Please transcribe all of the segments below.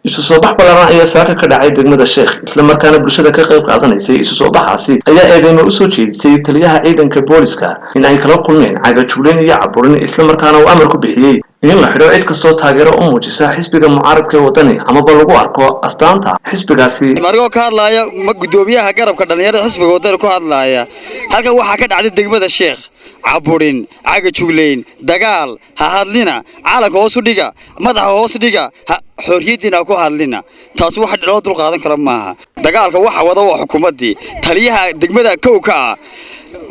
isu soo bax ballaaran ayaa saaka ka dhacay degmada Sheekh isla markaana bulshada ka qayb qaadanaysay isu soo baxaasi ayaa eedeymo u soo jeediyay taliyaha ciidanka booliska in ay kala kulmeen cagajugleyn iyo caburin isla markaana uu amar ku bixiyay in la xidho cid kastoo taageero u muujisa xisbiga mucaaradka wadani ama lagu arko astaanta xisbigaasi markoo ka hadlaya ma gudoomiyaha garabka dhalinyarada xisbiga wadani ku hadlaya halkan waxa ka dhacday degmada Sheekh caburin cagajugleyn dagaal ha hadlina caalanka hoos u dhiga madaxa hoos dhiga xorriyadina ku hadlina taas waxa loo dul qaadan karo maaha dagaalka waxa wada waa xukuumadii taliyaha degmada kowka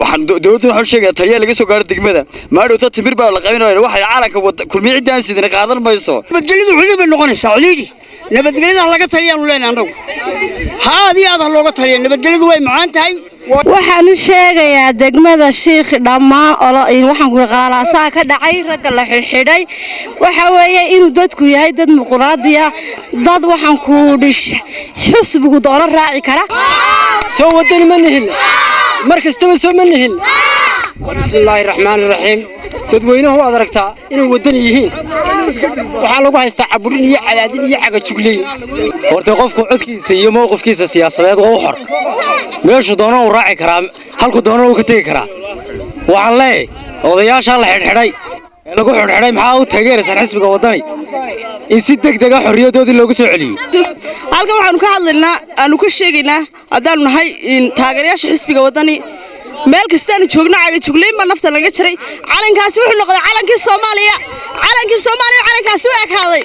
waxaan dawladdu waxa sheegay taliyaha laga soo gaaro degmada ma dhowto timir baa la qaybinayo waxa caalanka kulmicidaan sidina qaadan mayso nabadgelyadu xulib noqonaysaa culidi nabadgelyada laga taliyaan leenahay anagu haadii aad looga taliyo nabadgelyadu way macaan tahay waxaan u sheegayaa degmada Sheekh dhamaan waxaan ku qalaalaasaa ka dhacay rag la xidhay waxa weeye inuu dadku yahay dad muqraadiya dad waxaan ku dhish xusbigu doona raaci kara soo wadani ma nihin markastaba soo ma nihin bismillaahir rahmaanir rahiim dadweynuhu aad aragtaa inay wadani yihiin waxa lagu haystaa caburin iyo cadaadin iyo cagajugleyn horta qofku codkiisa iyo mowqifkiisa siyaasadeed oo xor meesha doona uu raaci karaa halku doona uu ka tagi karaa waxaan leeyahay odayaasha la xidhay ee lagu xidhay maxaa u taageeraysan xisbiga wadani in si degdeg ah xorriyadoodii loogu soo celiyo halkan waxaanu ka hadlaynaa aanu ka sheegaynaa haddaanu nahay in taageerayaasha xisbiga wadani meel kastaanu joogno cagajugleyn baa nafta laga jiray calankaasi wuxuu noqday calankii Soomaaliya calankaasi waa ekaaday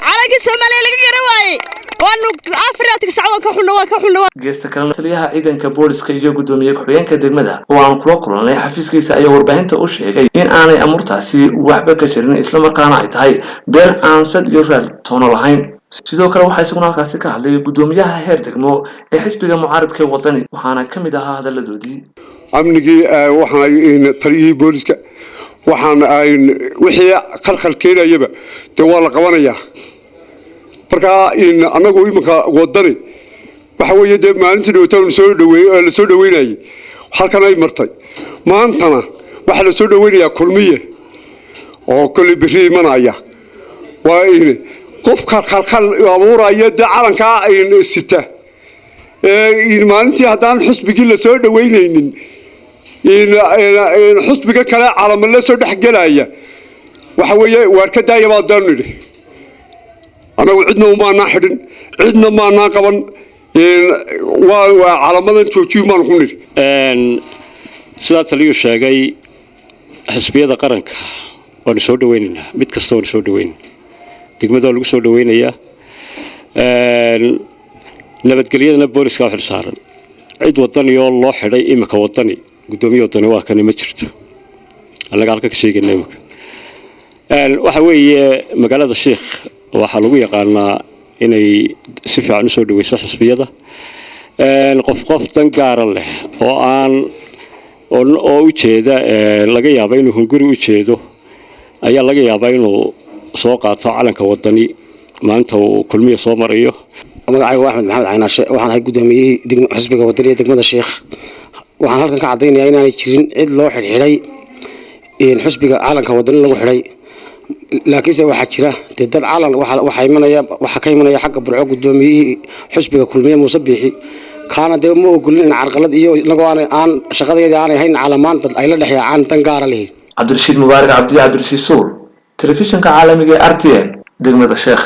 calankii Soomaaliya laga garan waayay waanu Afrika sacwan ka xunna geesta kale taliyaha ciidanka booliska iyo gudoomiyaha ku-xigeenka degmada oo aan kula kulanay xafiiskiisa ayaa warbaahinta u sheegay in aanay amurtaasi waxba ka jirin isla markaana ay tahay been aan sad iyo raad toona lahayn sidoo kale waxa isaguna halkaasi ka hadlay gudoomiyaha heer degmo ee xisbiga mucaaradka wadani waxaana kamid ahaa hadaladoodii amnigii waxaan taliyihii booliska waxaan wixii khalkhal keenayaba waa la qabanayaa marka anagu imanka wadani waxa weeye dee maalintii dhowtaan la soo dhaweynayay halkan ay martay maantana waxa la soo dhaweynayaa kulmiye oo kulli biri imanaya waa qof khalkhal abuuraya dee calankaa sita maalintii haddaan xusbigii la soo dhaweynaynin xusbiga kale calamo la soo dhexgelaya waxa weeye waar ka daaya baa daan nidhi anagu cidna umaanaa xidhin cidna maanaa qaban waa calamadan joojiyo maan ku nidhi sidaa taliyuu sheegay xisbiyada qaranka waanu soo dhaweynaynaa mid kasta waanu soo dhaweynaa degmada lagu soo dhaweynayaa nabadgelyadana booliska xil saaran cid wadani oo loo xidhay imika wadani gudoomiyaha wadani waa kan ma jirto anaga halka ka sheegaynaa imika waxa weeye magaalada Sheekh waxa lagu yaqaanaa inay si fiican u soo dhaweyso xisbiyada qof dan gaar ah leh oo aan oo u jeeda laga yaabo inuu hunguri u jeedo ayaa laga yaabaa inuu soo qaato calanka wadani maanta uu kulmiye soo marayo magacaygu Axmed Maxamed Caynaashe waxaan ahay gudoomiyihii xisbiga wadani ee degmada Sheekh waxaan halkan ka cadeynayaa inaanay jirin cid loo xidhay xisbiga calanka wadani lagu xidhay laakiinse waxa jira dad calan waxa ka imanaya xagga burco gudoomiyihii xisbiga kulmiye Muuse Biixi kaana dee ma ogolin in carqalad iyo inagoo aan shaqadeeda aan ahayn calamaan dad ay la dhaxyaan tan gaar ah leeyahay Cabdirashiid Mubaarak Cabdi Cabdirashiid Suur telefishinka caalamiga RTN degmada Sheekh